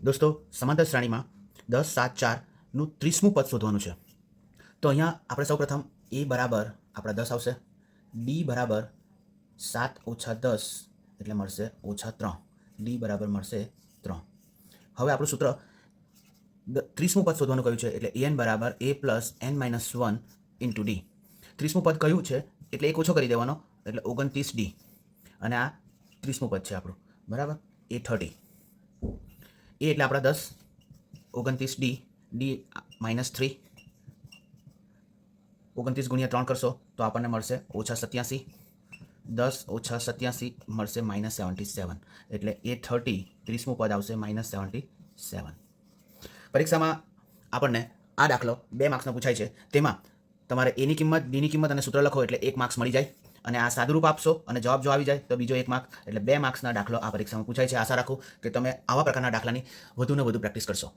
દોસ્તો, સમાંતર શ્રેણીમાં 10, 7, 4નું 30મું પદ શોધવાનું છે. તો અહીંયા આપણે સૌપ્રથમ a બરાબર આપણા 10 આવશે, d બરાબર 7 ઓછા 10 એટલે મળશે ઓછા 3, d બરાબર મળશે 3. હવે આપણું સૂત્ર 30મું પદ શોધવાનું કહ્યું છે એટલે an બરાબર a plus n-1 into d. 30મું પદ કહ્યું છે એટલે એક ઓછો કરી દેવાનો એટલે 29d, અને આ 30મું પદ છે આપણું, બરાબર, એ 30. એ એટલે આપણા 10, 29d, d -3, 29 ગુણ્યા 3 કરશો તો આપણને મળશે ઓછા 87, 10 ઓછા 87 મળશે -77, એટલે એ 30, 30મું પદ આવશે -77. પરીક્ષામાં આપણને આ દાખલો 2 માર્ક્સનો પૂછાય છે. તેમાં તમારે એની કિંમત, બીની કિંમત અને સૂત્ર લખો એટલે 1 માર્ક્સ મળી જાય, અને આ સાદુરૂપ આપશો અને જવાબ જો આવી જાય તો બીજો 1 માર્ક, એટલે 2 માર્ક્સના દાખલો આ પરીક્ષામાં પૂછાય છે. આશા રાખું કે તમે આવા પ્રકારના દાખલાની વધુને વધુ પ્રેક્ટિસ કરશો.